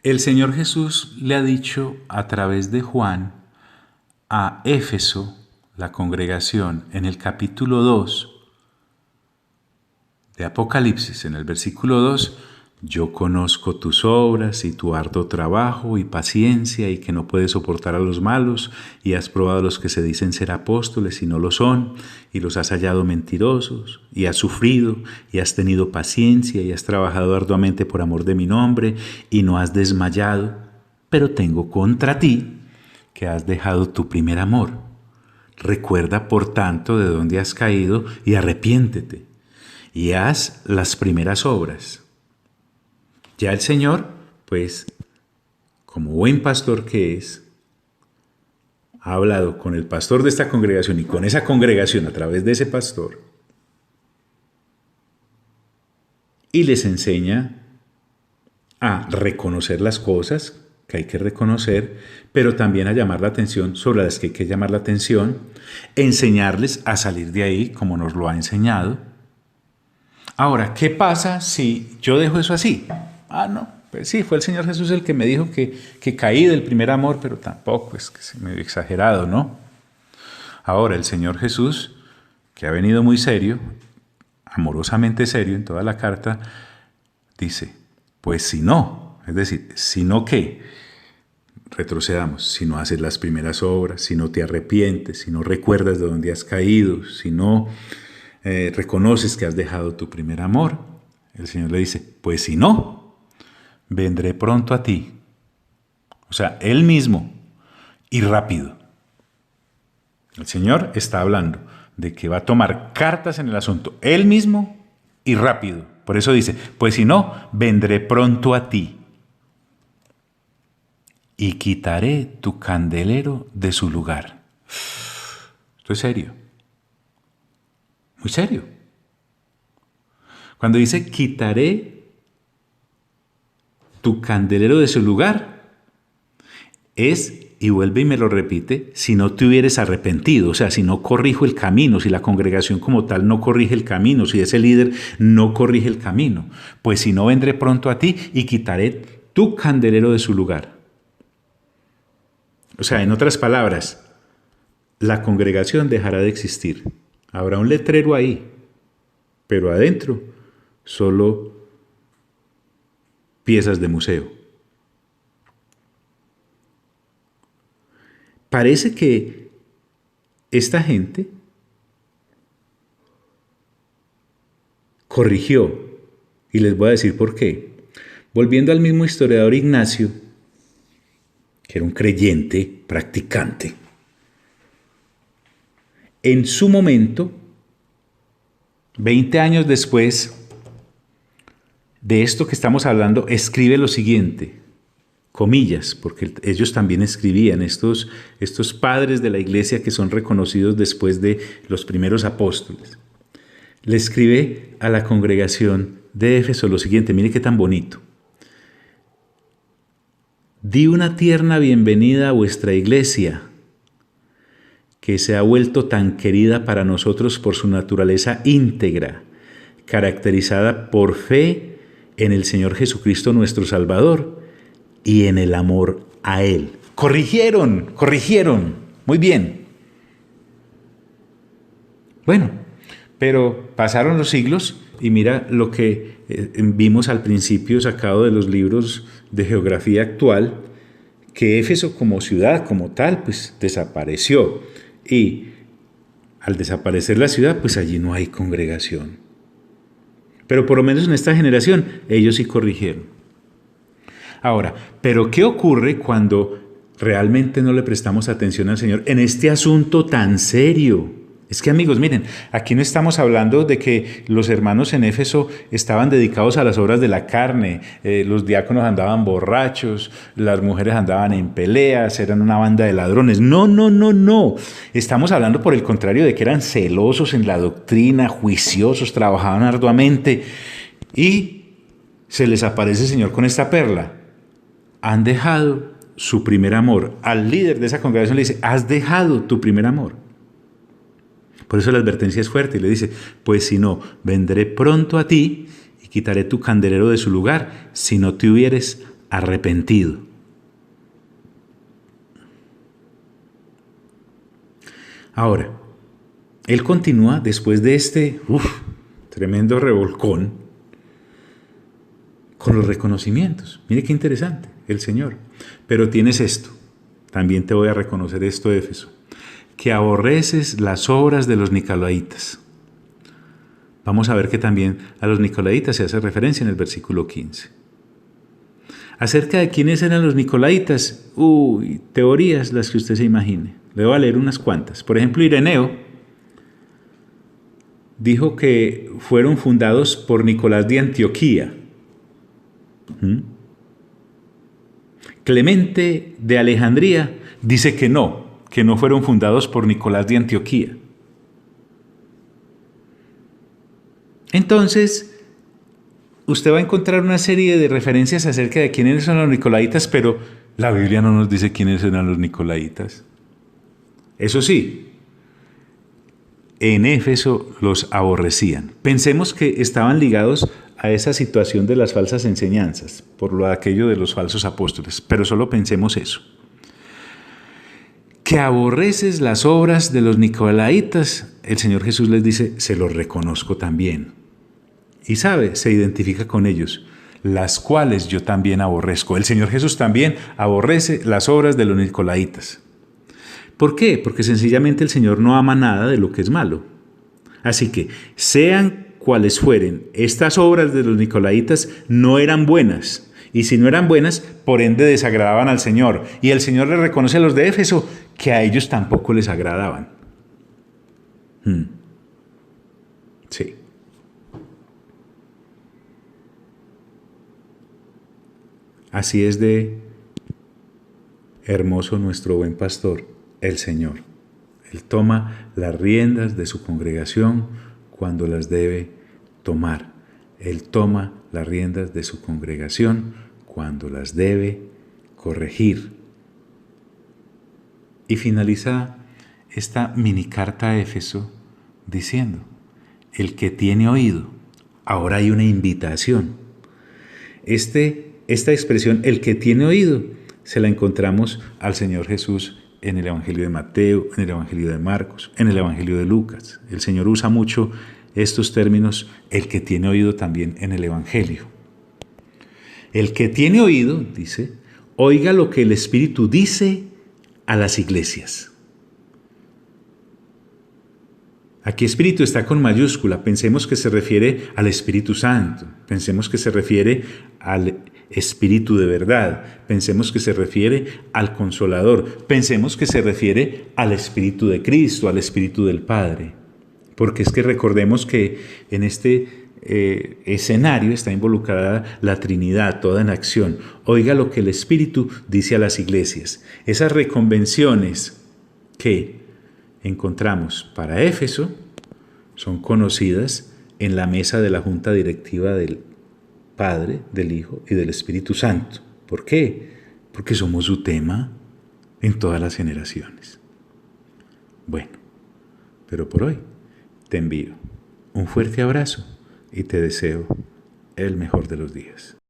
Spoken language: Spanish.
El Señor Jesús le ha dicho a través de Juan a Éfeso, la congregación, en el capítulo 2 de Apocalipsis, en el versículo 2: yo conozco tus obras y tu arduo trabajo y paciencia, y que no puedes soportar a los malos, y has probado a los que se dicen ser apóstoles y no lo son, y los has hallado mentirosos, y has sufrido, y has tenido paciencia, y has trabajado arduamente por amor de mi nombre, y no has desmayado. Pero tengo contra ti que has dejado tu primer amor. Recuerda, por tanto, de dónde has caído, y arrepiéntete, y haz las primeras obras. Ya el Señor, pues, como buen pastor que es, ha hablado con el pastor de esta congregación y con esa congregación a través de ese pastor, y les enseña a reconocer las cosas que hay que reconocer, pero también a llamar la atención sobre las que hay que llamar la atención, enseñarles a salir de ahí como nos lo ha enseñado. Ahora, ¿qué pasa si yo dejo eso así? No, pues sí, fue el Señor Jesús el que me dijo que caí del primer amor, pero tampoco es que se me exagerado, ¿no? Ahora, el Señor Jesús, que ha venido muy serio, amorosamente serio en toda la carta, dice, pues si no, es decir, si no qué, retrocedamos, si no haces las primeras obras, si no te arrepientes, si no recuerdas de dónde has caído, si no reconoces que has dejado tu primer amor, el Señor le dice, pues si no, vendré pronto a ti. O sea, Él mismo y rápido. El Señor está hablando de que va a tomar cartas en el asunto, Él mismo y rápido. Por eso dice, pues si no, vendré pronto a ti y quitaré tu candelero de su lugar. Esto es serio, muy serio. Cuando dice quitaré tu candelero de su lugar, es, y vuelve y me lo repite, si no te hubieres arrepentido, o sea, si no corrijo el camino, si la congregación como tal no corrige el camino, si ese líder no corrige el camino, pues si no, vendré pronto a ti y quitaré tu candelero de su lugar. O sea, en otras palabras, la congregación dejará de existir. Habrá un letrero ahí, pero adentro solo piezas de museo. Parece que esta gente corrigió, y les voy a decir por qué. Volviendo al mismo historiador Ignacio, que era un creyente, practicante, en su momento, 20 años después de esto que estamos hablando, escribe lo siguiente, comillas, porque ellos también escribían, estos padres de la iglesia que son reconocidos después de los primeros apóstoles. Le escribe a la congregación de Éfeso lo siguiente, mire qué tan bonito. Di una tierna bienvenida a vuestra iglesia, que se ha vuelto tan querida para nosotros por su naturaleza íntegra, caracterizada por fe en el Señor Jesucristo nuestro Salvador y en el amor a Él. Corrigieron, muy bien. Bueno, pero pasaron los siglos y mira lo que vimos al principio sacado de los libros de geografía actual, que Éfeso como ciudad, como tal, pues desapareció. Y al desaparecer la ciudad, pues allí no hay congregación. Pero por lo menos en esta generación, ellos sí corrigieron. Ahora, ¿pero qué ocurre cuando realmente no le prestamos atención al Señor en este asunto tan serio? Es que, amigos, miren, aquí no estamos hablando de que los hermanos en Éfeso estaban dedicados a las obras de la carne, los diáconos andaban borrachos, las mujeres andaban en peleas, eran una banda de ladrones. No. Estamos hablando, por el contrario, de que eran celosos en la doctrina, juiciosos, trabajaban arduamente. Y se les aparece el Señor con esta perla. Han dejado su primer amor. Al líder de esa congregación le dice, has dejado tu primer amor. Por eso la advertencia es fuerte y le dice, pues si no, vendré pronto a ti y quitaré tu candelero de su lugar, si no te hubieres arrepentido. Ahora, él continúa después de este tremendo revolcón con los reconocimientos. Mire qué interesante el Señor. Pero tienes esto, también te voy a reconocer esto, Éfeso, que aborreces las obras de los nicolaítas. Vamos a ver que también a los nicolaítas se hace referencia en el versículo 15. Acerca de quiénes eran los nicolaítas, teorías las que usted se imagine. Le voy a leer unas cuantas. Por ejemplo, Ireneo dijo que fueron fundados por Nicolás de Antioquía. Clemente de Alejandría dice que no fueron fundados por Nicolás de Antioquía. Entonces, usted va a encontrar una serie de referencias acerca de quiénes son los nicolaítas, pero la Biblia no nos dice quiénes eran los nicolaítas. Eso sí, en Éfeso los aborrecían. Pensemos que estaban ligados a esa situación de las falsas enseñanzas, por lo aquello de los falsos apóstoles, pero solo pensemos eso. Que aborreces las obras de los nicolaítas, el Señor Jesús les dice, se los reconozco también. Y sabe, se identifica con ellos, las cuales yo también aborrezco. El Señor Jesús también aborrece las obras de los nicolaítas. ¿Por qué? Porque sencillamente el Señor no ama nada de lo que es malo. Así que, sean cuales fueren, estas obras de los nicolaítas no eran buenas. Y si no eran buenas, por ende desagradaban al Señor. Y el Señor le reconoce a los de Éfeso que a ellos tampoco les agradaban. Sí. Así es de hermoso nuestro buen pastor, el Señor. Él toma las riendas de su congregación cuando las debe tomar. Él toma las riendas de su congregación cuando las debe corregir. Y finaliza esta mini carta a Éfeso diciendo, el que tiene oído, ahora hay una invitación. Esta expresión, el que tiene oído, se la encontramos al Señor Jesús en el Evangelio de Mateo, en el Evangelio de Marcos, en el Evangelio de Lucas. El Señor usa mucho estos términos, el que tiene oído también en el Evangelio. El que tiene oído, dice, oiga lo que el Espíritu dice a las iglesias. Aquí Espíritu está con mayúscula, pensemos que se refiere al Espíritu Santo, pensemos que se refiere al Espíritu de verdad, pensemos que se refiere al Consolador, pensemos que se refiere al Espíritu de Cristo, al Espíritu del Padre. Porque es que recordemos que en este escenario está involucrada la Trinidad, toda en acción. Oiga lo que el Espíritu dice a las iglesias. Esas reconvenciones que encontramos para Éfeso son conocidas en la mesa de la Junta Directiva del Padre, del Hijo y del Espíritu Santo. ¿Por qué? Porque somos su tema en todas las generaciones. Bueno, pero por hoy te envío un fuerte abrazo y te deseo el mejor de los días.